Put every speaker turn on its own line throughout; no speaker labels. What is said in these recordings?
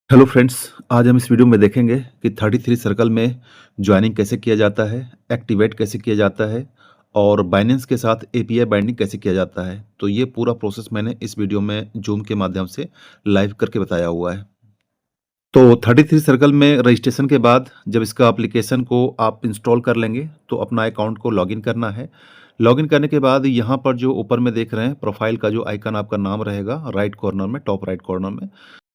Hello friends, आज हम इस वीडियो में देखेंगे कि 33 सर्कल में जॉइनिंग कैसे किया जाता है, एक्टिवेट कैसे किया जाता है और बाइनेंस के साथ एपीआई बाइंडिंग कैसे किया जाता है। तो ये पूरा प्रोसेस मैंने इस वीडियो में जूम के माध्यम से लाइव करके बताया हुआ है। तो 33 सर्कल में रजिस्ट्रेशन के बाद जब इसका एप्लीकेशन को आप इंस्टॉल कर लेंगे तो अपना अकाउंट को लॉगिन करना है। लॉगिन करने के बाद यहाँ पर जो ऊपर में देख रहे हैं प्रोफाइल का जो आइकन आपका नाम रहेगा राइट कॉर्नर में, टॉप राइट कॉर्नर में,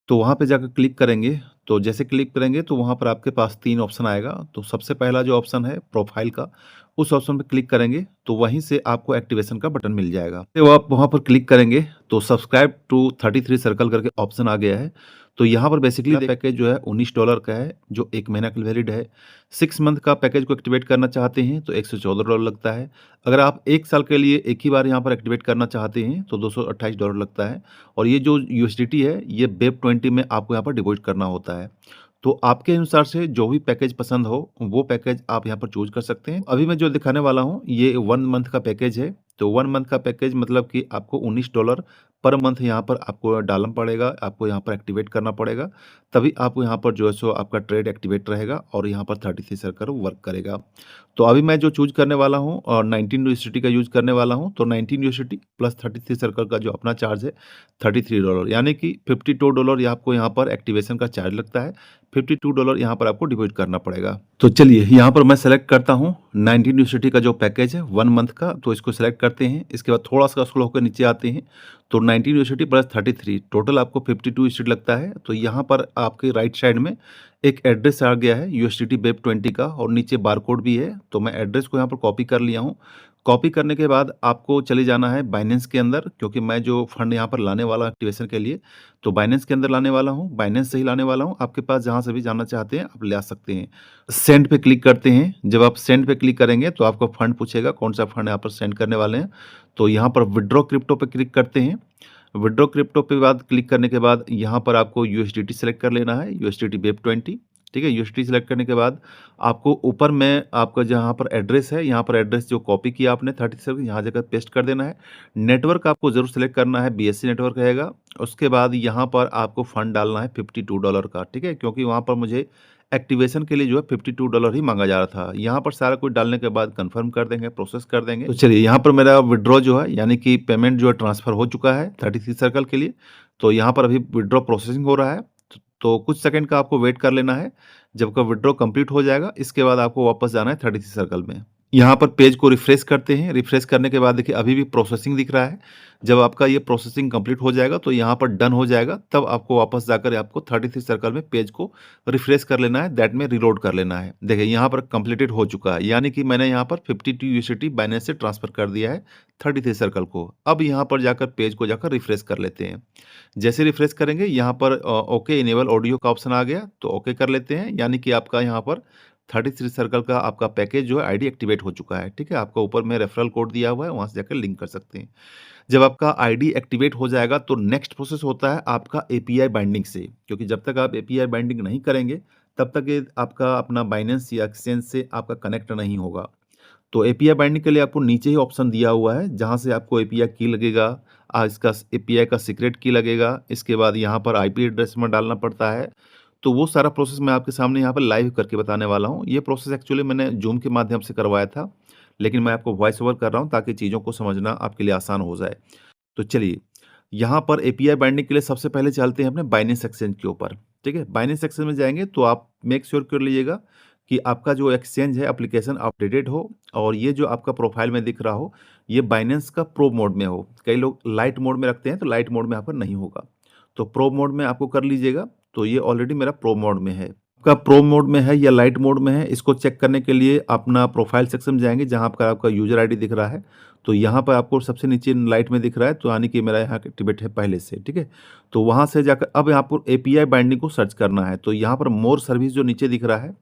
तो वहाँ पे जाकर क्लिक करेंगे, तो जैसे क्लिक करेंगे तो वहाँ पर आपके पास 3 ऑप्शन आएगा। तो सबसे पहला जो ऑप्शन है प्रोफ़ाइल का, उस ऑप्शन पे क्लिक करेंगे तो वहीं से आपको एक्टिवेशन का बटन मिल जाएगा। तो आप वहाँ पर क्लिक करेंगे तो सब्सक्राइब टू 33 सर्कल करके ऑप्शन आ गया है। तो यहाँ पर बेसिकली पैकेज जो है $19 का है, जो 1 महीना के लिए वैलिड है। 6 मंथ का पैकेज को एक्टिवेट करना चाहते हैं तो $114 लगता है। अगर आप 1 साल के लिए एक ही बार यहाँ पर एक्टिवेट करना चाहते हैं तो $228 लगता है। और ये जो यूएसडीटी है ये वेब 20 में आपको यहाँ पर डिपॉजिट करना होता है। तो आपके अनुसार से जो भी पैकेज पसंद हो वो पैकेज आप यहाँ पर चूज कर सकते हैं। अभी मैं जो दिखाने वाला हूँ ये 1 मंथ का पैकेज है। तो 1 मंथ का पैकेज मतलब कि आपको $19 पर मंथ यहाँ पर आपको डालना पड़ेगा, आपको यहाँ पर एक्टिवेट करना पड़ेगा, तभी आपको यहाँ पर जो है सो आपका ट्रेड एक्टिवेट रहेगा और यहाँ पर 33 सर्कल वर्क करेगा। तो अभी मैं जो चूज करने वाला हूँ और 19 यूएसडीटी का यूज करने वाला हूँ, तो 19 यूएसडीटी प्लस 33 सर्कल का जो अपना चार्ज है $33, यानी कि $52 ये आपको यहाँ पर एक्टिवेशन का चार्ज लगता है। $52 यहाँ पर आपको डिपॉजिट करना पड़ेगा। तो चलिए यहाँ पर मैं सेलेक्ट करता हूँ 19 यूनिवर्सिटी का जो पैकेज है 1 मंथ का, तो इसको सेलेक्ट करते हैं। इसके बाद थोड़ा सा स्क्रॉल होकर नीचे आते हैं तो 19 यूनिवर्सिटी प्लस 33 टोटल आपको 52 यूनिवर्सिटी लगता है। तो यहाँ पर आपके राइट साइड में एक एड्रेस आ गया है यूएसडीटी वेब 20 का और नीचे बारकोड भी है। तो मैं एड्रेस को यहाँ पर कॉपी कर लिया हूँ। कॉपी करने के बाद आपको चले जाना है बाइनेंस के अंदर, क्योंकि मैं जो फंड यहाँ पर लाने वाला हूँ एक्टिवेशन के लिए, तो बाइनेंस के अंदर लाने वाला हूँ, बाइनेंस से ही लाने वाला हूँ। आपके पास जहाँ से भी जाना चाहते हैं आप ले आ सकते हैं। सेंड पे क्लिक करते हैं। जब आप सेंड पे क्लिक करेंगे तो आपको फंड पूछेगा कौन सा फंड यहाँ पर सेंड करने वाले हैं। तो यहाँ पर विड्रॉ क्रिप्टो पे क्लिक करते हैं। विड्रॉ क्रिप्टो पे बाद क्लिक करने के बाद यहाँ पर आपको यूएसडीटी सेलेक्ट कर लेना है, यूएसडीटी वेब 20। ठीक है, यूएसडीटी सेलेक्ट करने के बाद आपको ऊपर में आपका जहाँ पर एड्रेस है, यहाँ पर एड्रेस जो कॉपी किया आपने 37 यहाँ जगह पेस्ट कर देना है। नेटवर्क आपको ज़रूर सेलेक्ट करना है, बीएससी नेटवर्क रहेगा। उसके बाद यहाँ पर आपको फंड डालना है $52 का, ठीक है, क्योंकि वहाँ पर मुझे एक्टिवेशन के लिए जो है $52 ही मांगा जा रहा था। यहाँ पर सारा कुछ डालने के बाद कंफर्म कर देंगे, प्रोसेस कर देंगे। तो चलिए यहाँ पर मेरा विड्रॉ जो है यानी कि पेमेंट जो है ट्रांसफ़र हो चुका है 33 सर्कल के लिए। तो यहाँ पर अभी विड्रॉ प्रोसेसिंग हो रहा है। तो कुछ सेकंड का आपको वेट कर लेना है। जब का विड्रॉ कंप्लीट हो जाएगा इसके बाद आपको वापस जाना है 33 सर्कल में। यहाँ पर पेज को रिफ्रेश करते हैं। रिफ्रेश करने के बाद देखिए अभी भी प्रोसेसिंग दिख रहा है। जब आपका ये प्रोसेसिंग कंप्लीट हो जाएगा तो यहाँ पर डन हो जाएगा, तब आपको वापस जाकर आपको 33 सर्कल में पेज को रिफ्रेश कर लेना है, दैट में रीलोड कर लेना है। देखिए यहाँ पर कंप्लीटेड हो चुका है, यानी कि मैंने यहाँ पर 52 यूएसडीटी बाइनेंस से ट्रांसफर कर दिया है 33 सर्कल को। अब यहाँ पर जाकर पेज को जाकर रिफ्रेश कर लेते हैं। जैसे रिफ्रेश करेंगे यहाँ पर ओके इनेबल ऑडियो का ऑप्शन आ गया, तो ओके कर लेते हैं, यानी कि आपका यहाँ पर 33 सर्कल का आपका पैकेज जो है आईडी एक्टिवेट हो चुका है। ठीक है, आपका ऊपर में रेफरल कोड दिया हुआ है, वहाँ से जाकर लिंक कर सकते हैं। जब आपका आईडी एक्टिवेट हो जाएगा तो नेक्स्ट प्रोसेस होता है आपका एपीआई बाइंडिंग से, क्योंकि जब तक आप एपीआई बाइंडिंग नहीं करेंगे तब तक ये आपका अपना बाइनेंस या एक्सचेंज से आपका कनेक्ट नहीं होगा। तो एपीआई बाइंडिंग के लिए आपको नीचे ही ऑप्शन दिया हुआ है, जहाँ से आपको एपीआई की लगेगा, इसका एपीआई का सीक्रेट की लगेगा। इसके बाद यहाँ पर आईपी एड्रेस में डालना पड़ता है। तो वो सारा प्रोसेस मैं आपके सामने यहाँ पर लाइव करके बताने वाला हूँ। ये प्रोसेस एक्चुअली मैंने जूम के माध्यम से करवाया था, लेकिन मैं आपको वॉइस ओवर कर रहा हूँ ताकि चीज़ों को समझना आपके लिए आसान हो जाए। तो चलिए, यहाँ पर एपीआई बाइंडिंग के लिए सबसे पहले चलते हैं अपने बाइनेंस एक्सचेंज के ऊपर। ठीक है, बाइनेंस एक्सचेंज में जाएंगे तो आप मेक श्योर कर लीजिएगा कि आपका जो एक्सचेंज है एप्लीकेशन अपडेटेड हो और ये जो आपका प्रोफाइल में दिख रहा हो ये बाइनेंस का प्रो मोड में हो। कई लोग लाइट मोड में रखते हैं, तो लाइट मोड में यहाँ पर नहीं होगा, तो प्रो मोड में आपको कर लीजिएगा। तो ये ऑलरेडी मेरा प्रो मोड में है। आपका प्रो मोड में है या लाइट मोड में है, इसको चेक करने के लिए अपना प्रोफाइल सेक्शन में जाएंगे, जहाँ आपका यूजर आईडी दिख रहा है। तो यहाँ पर आपको सबसे नीचे लाइट में दिख रहा है, तो यानी कि मेरा यहाँ एक्टिवेट है पहले से। ठीक है, तो वहाँ से जाकर अब आपको एपीआई बाइंडिंग को सर्च करना है। तो यहाँ पर मोर सर्विस जो नीचे दिख रहा है,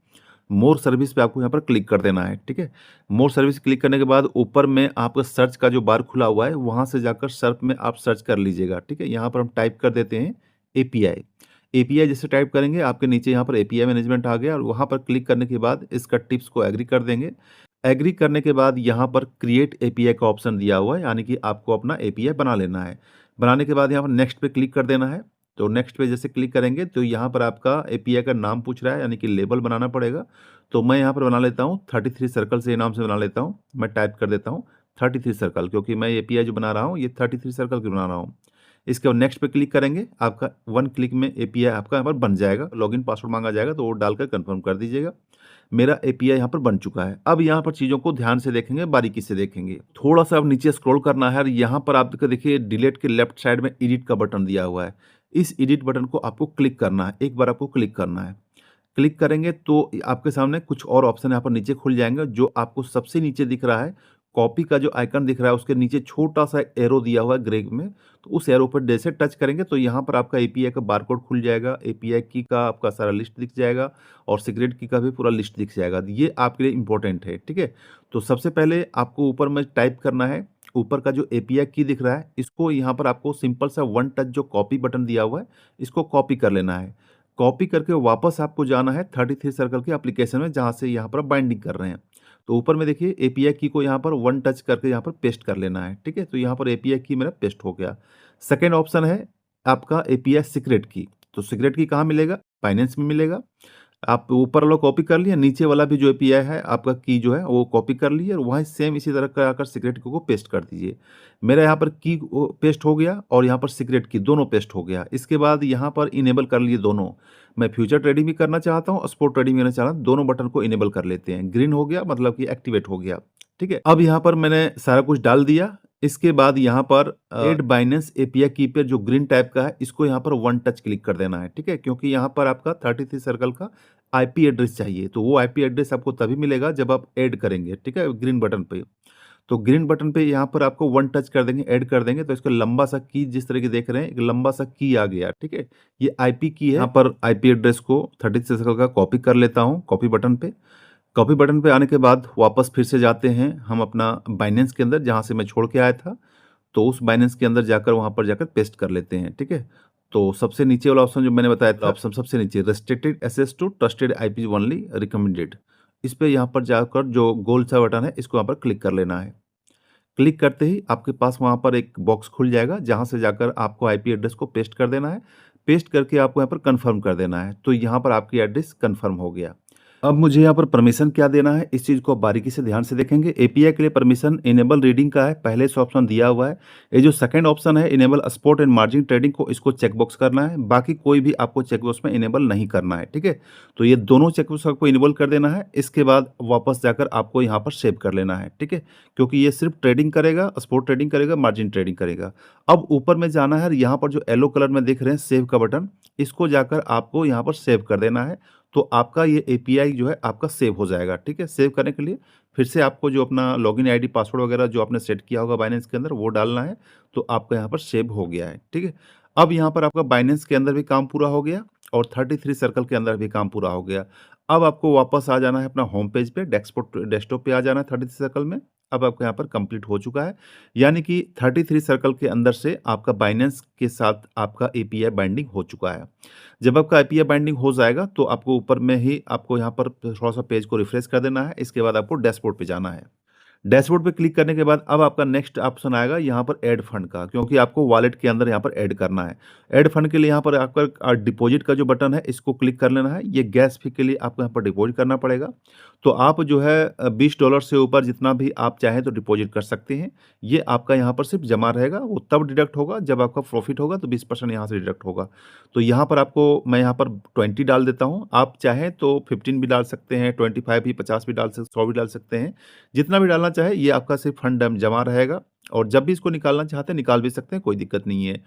मोर सर्विस पे आपको यहाँ पर क्लिक कर देना है। ठीक है, मोर सर्विस क्लिक करने के बाद ऊपर में आपका सर्च का जो बार खुला हुआ है वहाँ से जाकर सर्च में आप सर्च कर लीजिएगा। ठीक है, यहाँ पर हम टाइप कर देते हैं एपीआई। एपीआई जैसे टाइप करेंगे आपके नीचे यहाँ पर एपीआई मैनेजमेंट आ गया, और वहाँ पर क्लिक करने के बाद इसका टिप्स को एग्री कर देंगे। एग्री करने के बाद यहाँ पर क्रिएट एपीआई का ऑप्शन दिया हुआ है, यानी कि आपको अपना एपीआई बना लेना है। बनाने के बाद यहाँ पर नेक्स्ट पे क्लिक कर देना है। तो नेक्स्ट पे जैसे क्लिक करेंगे तो यहाँ पर आपका एपीआई का नाम पूछ रहा है, यानी कि लेबल बनाना पड़ेगा। तो मैं यहाँ पर बना लेता हूँ 33 सर्कल से नाम से बना लेता हूँ। मैं टाइप कर देता हूँ 33 सर्कल, क्योंकि मैं एपीआई जो बना रहा हूँ ये 33 सर्कल की बना रहा हूँ। इसके बाद नेक्स्ट पे क्लिक करेंगे, आपका 1 क्लिक में एपीआई आपका यहाँ पर बन जाएगा। लॉगिन पासवर्ड मांगा जाएगा तो वो डालकर कंफर्म कर दीजिएगा। मेरा एपीआई यहाँ पर बन चुका है। अब यहाँ पर चीज़ों को ध्यान से देखेंगे, बारीकी से देखेंगे। थोड़ा-सा अब नीचे स्क्रॉल करना है और यहाँ पर आपको देखिए डिलीट के लेफ्ट साइड में एडिट का बटन दिया हुआ है। इस एडिट बटन को आपको क्लिक करना है, एक बार आपको क्लिक करना है। क्लिक करेंगे तो आपके सामने कुछ और ऑप्शन यहाँ पर नीचे खुल जाएँगे। जो आपको सबसे नीचे दिख रहा है, कॉपी का जो आइकन दिख रहा है उसके नीचे छोटा-सा एरो दिया हुआ है ग्रे में, तो उस एरो पर जैसे टच करेंगे तो यहाँ पर आपका एपीआई का बारकोड खुल जाएगा, एपीआई की का आपका सारा लिस्ट दिख जाएगा और सिक्रेट की का भी पूरा लिस्ट दिख जाएगा। ये आपके लिए इम्पोर्टेंट है, ठीक है? तो सबसे पहले आपको ऊपर में टाइप करना है, ऊपर का जो एपीआई की दिख रहा है, इसको यहाँ पर आपको सिंपल सा वन टच जो कॉपी बटन दिया हुआ है, इसको कॉपी कर लेना है। कॉपी करके वापस आपको जाना है 33 सर्कल की एप्लीकेशन में, जहाँ से यहाँ पर बाइंडिंग कर रहे हैं। तो ऊपर में देखिए एपीआई की को यहाँ पर वन टच करके यहाँ पर पेस्ट कर लेना है, ठीक है? तो यहाँ पर एपीआई की मेरा पेस्ट हो गया। सेकंड ऑप्शन है आपका एपीआई सीक्रेट की। तो सीक्रेट की कहाँ मिलेगा? बाइनेंस में मिलेगा। आप ऊपर वाला कॉपी कर लिया, नीचे वाला भी जो एपीआई है आपका की जो है वो कॉपी कर लिए और वहाँ सेम इसी तरह का आकर सीक्रेट की को पेस्ट कर दीजिए। मेरा यहाँ पर की पेस्ट हो गया और यहाँ पर सीक्रेट की दोनों पेस्ट हो गया। इसके बाद यहाँ पर इनेबल कर लिए दोनों। मैं फ्यूचर ट्रेडिंग भी करना चाहता हूँ और स्पॉट ट्रेडिंग भी करना चाहता हूँ, दोनों बटन को इनेबल कर लेते हैं। ग्रीन हो गया मतलब कि एक्टिवेट हो गया, ठीक है? अब यहाँ पर मैंने सारा कुछ डाल दिया। इसके बाद यहाँ पर ऐड बाइनेंस एपीआई की पे जो ग्रीन टाइप का है, इसको यहाँ पर वन टच क्लिक कर देना है, ठीक है? क्योंकि यहाँ पर आपका 33 सर्कल का आईपी एड्रेस चाहिए, तो वो आईपी एड्रेस आपको तभी मिलेगा जब आप ऐड करेंगे, ठीक है? ग्रीन बटन पे। तो ग्रीन बटन पे यहाँ पर आपको वन टच कर देंगे, ऐड कर देंगे, तो इसका लंबा सा की जिस तरह की देख रहे हैं, एक लंबा सा की आ गया, ठीक है? ये आईपी की है। यहाँ पर आईपी एड्रेस को 33 सर्कल का कॉपी कर लेता हूँ, कॉपी बटन पे। कॉपी बटन पे आने के बाद वापस फिर से जाते हैं हम अपना बाइनेंस के अंदर, जहाँ से मैं छोड़ के आया था। तो उस बाइनेंस के अंदर जाकर वहाँ पर जाकर पेस्ट कर लेते हैं, ठीक है? तो सबसे नीचे वाला ऑप्शन जो मैंने बताया था, ऑप्शन सबसे नीचे restricted access to trusted IP only recommended. इस पे यहाँ पर जाकर जो गोल सा बटन है, इसको यहाँ पर क्लिक कर लेना है। क्लिक करते ही आपके पास वहाँ पर एक बॉक्स खुल जाएगा, जहाँ से जाकर आपको आईपी एड्रेस को पेस्ट कर देना है। पेस्ट करके आपको यहाँ पर कन्फर्म कर देना है। तो यहाँ पर आपकी एड्रेस कन्फर्म हो गया। अब मुझे यहाँ पर परमिशन क्या देना है, इस चीज़ को बारीकी से ध्यान से देखेंगे। एपीआई के लिए परमिशन इनेबल रीडिंग का है, पहले से ऑप्शन दिया हुआ है। ये जो सेकंड ऑप्शन है enable spot and margin trading को, इसको चेकबॉक्स करना है। बाकी कोई भी आपको चेकबॉक्स में इनेबल नहीं करना है, ठीक है? तो ये दोनों चेकबॉक्स आपको इनेबल कर देना है। इसके बाद वापस जाकर आपको यहाँ पर सेव कर लेना है, ठीक है? क्योंकि ये सिर्फ ट्रेडिंग करेगा, स्पॉट ट्रेडिंग करेगा, मार्जिन ट्रेडिंग करेगा। अब ऊपर में जाना है, यहाँ पर जो येलो कलर में देख रहे हैं सेव का बटन, इसको जाकर आपको यहाँ पर सेव कर देना है। तो आपका ये एपीआई जो है आपका सेव हो जाएगा, ठीक है? सेव करने के लिए फिर से आपको जो अपना लॉगिन आईडी पासवर्ड वगैरह जो आपने सेट किया होगा बाइनेंस के अंदर वो डालना है, तो आपका यहाँ पर सेव हो गया है, ठीक है? अब यहाँ पर आपका बाइनेंस के अंदर भी काम पूरा हो गया और 33 सर्कल के अंदर भी काम पूरा हो गया। अब आपको वापस आ जाना है अपना होम पेज पे, डेस्कटॉप पे आ जाना है 33 सर्कल में। अब आपका यहाँ पर कंप्लीट हो चुका है, यानी कि 33 सर्कल के अंदर से आपका बाइनेंस के साथ आपका एपीआई बाइंडिंग हो चुका है। जब आपका एपीआई बाइंडिंग हो जाएगा तो आपको ऊपर में ही आपको यहाँ पर थोड़ा-सा पेज को रिफ्रेश कर देना है। इसके बाद आपको डैशबोर्ड पे जाना है। डैशबोर्ड पे क्लिक करने के बाद अब आपका नेक्स्ट ऑप्शन आएगा यहाँ पर ऐड फंड का, क्योंकि आपको वॉलेट के अंदर यहाँ पर ऐड करना है। ऐड फंड के लिए यहाँ पर आपका डिपॉजिट का जो बटन है इसको क्लिक कर लेना है। ये गैस फी के लिए आपको यहाँ पर डिपॉजिट करना पड़ेगा। तो आप जो है $20 से ऊपर जितना भी आप चाहें तो डिपॉजिट कर सकते हैं। ये आपका यहाँ पर सिर्फ जमा रहेगा, वो तब डिडक्ट होगा जब आपका प्रॉफिट होगा, तो 20% यहाँ से डिडक्ट होगा। तो यहाँ पर आपको मैं यहाँ पर 20 डाल देता हूँ। आप चाहें तो 15 भी डाल सकते हैं, 25 भी, 50 भी डाल सकते, 100 भी डाल सकते हैं। जितना भी डालना चाहे, ये आपका सिर्फ फंड जमा रहेगा और जब भी इसको निकालना चाहते हैं निकाल भी सकते हैं, कोई दिक्कत नहीं है।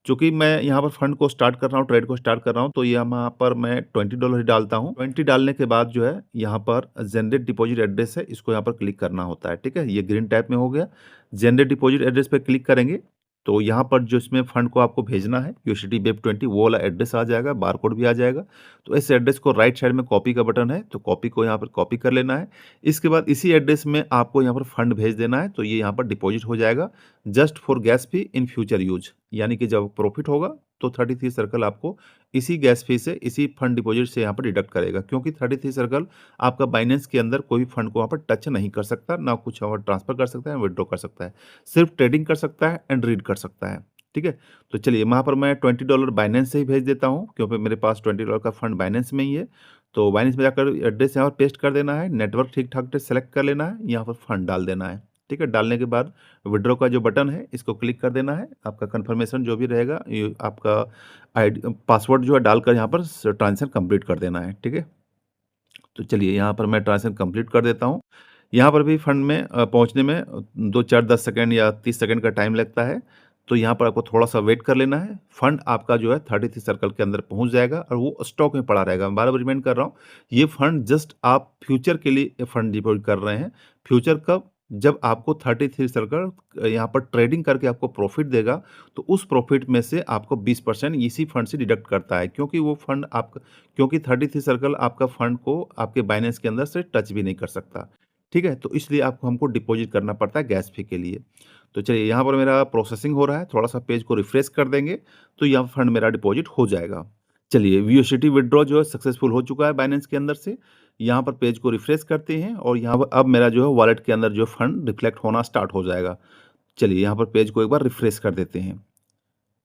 चूँकि मैं यहाँ पर फंड को स्टार्ट कर रहा हूँ, ट्रेड को स्टार्ट कर रहा हूँ, तो यहाँ पर मैं $20 ही डालता हूँ। 20 डालने के बाद जो है यहाँ पर जनरेट डिपॉजिट एड्रेस है, इसको यहाँ पर क्लिक करना होता है, ठीक है? ये ग्रीन टाइप में हो गया। जनरेट डिपॉजिट एड्रेस पे क्लिक करेंगे तो यहाँ पर जो इसमें फंड को आपको भेजना है यूएसडी वेब 20 वो वाला एड्रेस आ जाएगा, बारकोड भी आ जाएगा। तो इस एड्रेस को राइट साइड में कॉपी का बटन है, तो कॉपी को यहाँ पर कॉपी कर लेना है। इसके बाद इसी एड्रेस में आपको यहाँ पर फंड भेज देना है, तो ये यहाँ पर डिपॉजिट हो जाएगा just for gas fee in future use, यानी कि जब प्रॉफिट होगा तो 33 सर्कल आपको इसी गैस फी से, इसी फंड डिपॉजिट से यहाँ पर डिडक्ट करेगा, क्योंकि 33 सर्कल आपका बाइनेंस के अंदर कोई भी फंड को वहाँ पर टच नहीं कर सकता, ना कुछ और ट्रांसफर कर सकता है, विड्रॉ कर सकता है, सिर्फ ट्रेडिंग कर सकता है एंड रीड कर सकता है। ठीक है? तो चलिए वहाँ पर मैं $20 बाइनेंस से ही भेज देता हूँ, क्योंकि मेरे पास $20 का फंड बाइनेंस में ही है। तो बाइनेंस में जाकर एड्रेस यहाँ पर पेस्ट कर देना है, नेटवर्क ठीक-ठाक से सेलेक्ट कर लेना है, यहाँ पर फंड डाल देना है। ठीक है? डालने के बाद विथड्रॉ का जो बटन है, इसको क्लिक कर देना है। आपका कन्फर्मेशन जो भी रहेगा, ये आपका पासवर्ड जो है डालकर यहाँ पर ट्रांज़ैक्शन कंप्लीट कर देना है। ठीक है? तो चलिए यहाँ पर मैं ट्रांज़ैक्शन कंप्लीट कर देता हूँ। यहाँ पर भी फंड में पहुँचने में 2, 4, 10 सेकंड या 30 सेकंड का टाइम लगता है। तो यहाँ पर आपको थोड़ा-सा वेट कर लेना है। फंड आपका जो है 33 सर्कल के अंदर पहुँच जाएगा और वो स्टॉक में पड़ा रहेगा। मैं बार-बार रिमाइंड कर रहा हूँ, ये फंड जस्ट आप फ्यूचर के लिए फंड डिपॉज़िट कर रहे हैं। फ्यूचर कब? जब आपको 33 सर्कल यहाँ पर ट्रेडिंग करके आपको प्रॉफ़िट देगा, तो उस प्रॉफ़िट में से आपको 20% इसी फंड से डिडक्ट करता है, क्योंकि वो फंड आपका, क्योंकि 33 सर्कल आपका फंड को आपके बाइनेंस के अंदर से टच भी नहीं कर सकता। ठीक है? तो इसलिए आपको हमको डिपॉज़िट करना पड़ता है गैस फ़ी के लिए। तो चलिए यहाँ पर मेरा प्रोसेसिंग हो रहा है, थोड़ा-सा पेज को रिफ्रेश कर देंगे, तो यहाँ फंड मेरा डिपॉज़िट हो जाएगा। चलिए वीओसीटी विथड्रॉ जो है सक्सेसफुल हो चुका है बाइनेंस के अंदर से। यहाँ पर पेज को रिफ्रेश करते हैं और यहाँ पर अब मेरा जो है वॉलेट के अंदर जो फंड रिफ्लेक्ट होना स्टार्ट हो जाएगा। चलिए यहाँ पर पेज को एक बार रिफ्रेश कर देते हैं।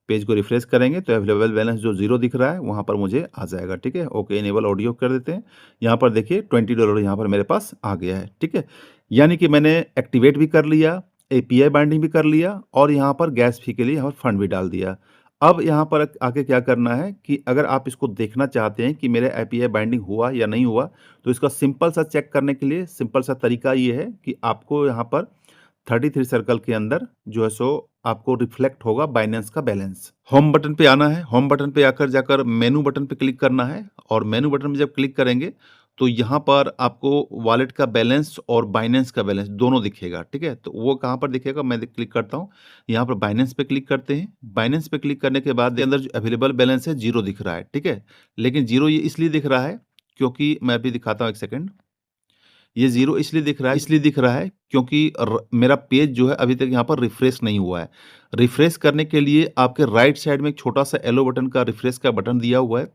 पेज को रिफ्रेश करेंगे तो अवेलेबल बैलेंस जो 0 दिख रहा है वहाँ पर मुझे आ जाएगा। ठीक है? ओके, इनेबल ऑडियो कर देते हैं। यहाँ पर देखिए $20 यहाँ पर मेरे पास आ गया है। ठीक है? यानी कि मैंने एक्टिवेट भी कर लिया, एपीआई बाइंडिंग भी कर लिया और यहाँ पर गैस फी के लिए यहाँ पर फंड भी डाल दिया। अब यहाँ पर आगे क्या करना है कि अगर आप इसको देखना चाहते हैं कि मेरा एपीआई बाइंडिंग हुआ या नहीं हुआ, तो इसका सिंपल सा चेक करने के लिए सिंपल सा तरीका ये है कि आपको यहाँ पर 33 सर्कल के अंदर जो है सो आपको रिफ्लेक्ट होगा बाइनेंस का बैलेंस। होम बटन पे आना है, होम बटन पे आकर जाकर मेनू बटन पे क्लिक करना है और मेनू बटन में जब क्लिक करेंगे तो यहाँ पर आपको वॉलेट का बैलेंस और बाइनेंस का बैलेंस दोनों दिखेगा। ठीक है? तो वो कहाँ पर दिखेगा, मैं क्लिक करता हूँ, यहाँ पर बाइनेंस पे क्लिक करते हैं। बाइनेंस पे क्लिक करने के बाद अंदर जो अवेलेबल बैलेंस है 0 दिख रहा है। ठीक है? लेकिन 0 ये इसलिए दिख रहा है क्योंकि मैं अभी दिखाता हूँ, 1 सेकंड। ये 0 इसलिए दिख रहा है क्योंकि मेरा पेज जो है अभी तक यहाँ पर रिफ्रेश नहीं हुआ है। रिफ्रेश करने के लिए आपके राइट साइड में एक छोटा-सा येलो बटन का रिफ्रेश का बटन दिया हुआ है।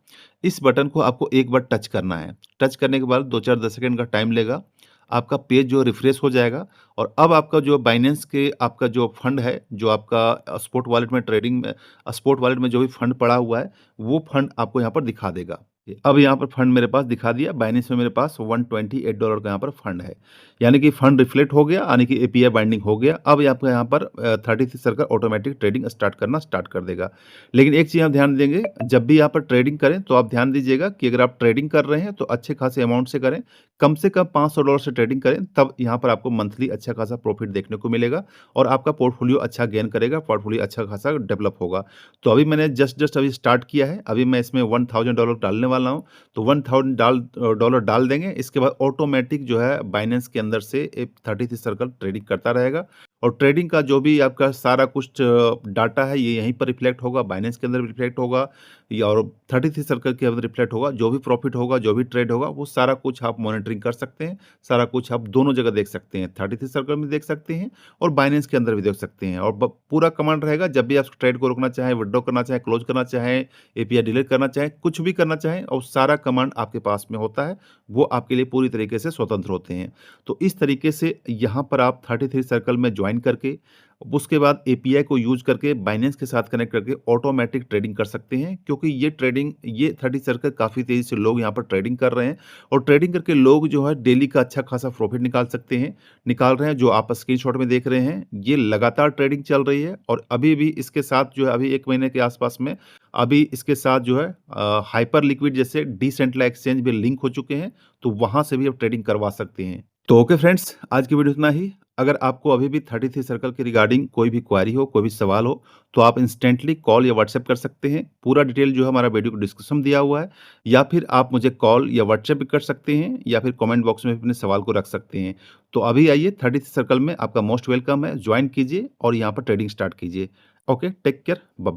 इस बटन को आपको एक बार टच करना है। टच करने के बाद 2-4 10 सेकंड का टाइम लेगा। आपका पेज जो रिफ्रेश हो जाएगा और अब आपका जो बाइनेंस के आपका जो फंड है, जो आपका स्पॉट वॉलेट में ट्रेडिंग में स्पॉट वॉलेट में जो भी फंड पड़ा हुआ है, वो फंड आपको यहाँ पर दिखा देगा। अब यहाँ पर फंड मेरे पास दिखा दिया, बाइनेंस में मेरे पास $128 का यहाँ पर फंड है। यानी कि फंड रिफ्लेक्ट हो गया, यानी कि एपीआई बाइंडिंग हो गया। अब आपका यहाँ पर 33 सर्कल ऑटोमेटिक ट्रेडिंग स्टार्ट कर देगा। लेकिन एक चीज़ आप ध्यान देंगे, जब भी यहाँ पर ट्रेडिंग करें तो आप ध्यान दीजिएगा कि अगर आप ट्रेडिंग कर रहे हैं तो अच्छे खासे अमाउंट से करें। कम से कम $500 से ट्रेडिंग करें, तब यहाँ पर आपको मंथली अच्छा खासा प्रॉफिट देखने को मिलेगा और आपका पोर्टफोलियो अच्छा गेन करेगा, पोर्टफोलियो अच्छा खासा डेवलप होगा। तो अभी मैंने जस्ट अभी स्टार्ट किया है। अभी मैं इसमें $1000 डालने वाला हूँ। तो $1000 डाल देंगे। इसके बाद ऑटोमेटिक जो है बाइनेंस के अंदर से एक 33 सर्कल ट्रेडिंग करता रहेगा और ट्रेडिंग का जो भी आपका सारा कुछ डाटा है ये यहीं पर रिफ्लेक्ट होगा, बाइनेंस के अंदर रिफ्लेक्ट होगा या और 33 सर्कल के अंदर रिफ्लेक्ट होगा। जो भी प्रॉफिट होगा, जो भी ट्रेड होगा, वो सारा कुछ आप मॉनिटरिंग कर सकते हैं। सारा कुछ आप दोनों जगह देख सकते हैं, 33 सर्कल में देख सकते हैं और बाइनेंस के अंदर भी देख सकते हैं और पूरा कमांड रहेगा। जब भी आप ट्रेड को रोकना चाहें, विथड्रॉ करना चाहें, क्लोज करना चाहें, एपीआई डिलीट करना चाहें, कुछ भी करना चाहें और सारा कमांड आपके पास में होता है, वो आपके लिए पूरी तरीके से स्वतंत्र होते हैं। तो इस तरीके से यहाँ पर आप 33 सर्कल में ज्वाइन करके उसके बाद एपीआई को यूज करके बाइनेंस के साथ कनेक्ट करके ऑटोमेटिक ट्रेडिंग कर सकते हैं, क्योंकि ये 30 सर्कल काफ़ी तेज़ी से लोग यहाँ पर ट्रेडिंग कर रहे हैं और ट्रेडिंग करके लोग जो है डेली का अच्छा खासा प्रॉफिट निकाल रहे हैं। जो आप स्क्रीनशॉट में देख रहे हैं, ये लगातार ट्रेडिंग चल रही है और अभी भी इसके साथ जो है अभी 1 महीने के आसपास में अभी इसके साथ जो है हाइपर लिक्विड जैसे डिसेंट्रलाइज्ड एक्सचेंज भी लिंक हो चुके हैं, तो वहाँ से भी आप ट्रेडिंग करवा सकते हैं। तो ओके फ्रेंड्स, आज की वीडियो इतना ही। अगर आपको अभी भी 33 सर्कल के रिगार्डिंग कोई भी क्वेरी हो, कोई भी सवाल हो, तो आप इंस्टेंटली कॉल या व्हाट्सएप कर सकते हैं। पूरा डिटेल जो है हमारा वीडियो को डिस्क्रिप्शन में दिया हुआ है, या फिर आप मुझे कॉल या व्हाट्सएप भी कर सकते हैं या फिर कमेंट बॉक्स में अपने सवाल को रख सकते हैं। तो अभी आइए, 33 सर्कल में आपका मोस्ट वेलकम है, ज्वाइन कीजिए और यहाँ पर ट्रेडिंग स्टार्ट कीजिए। Okay, take care, bye bye.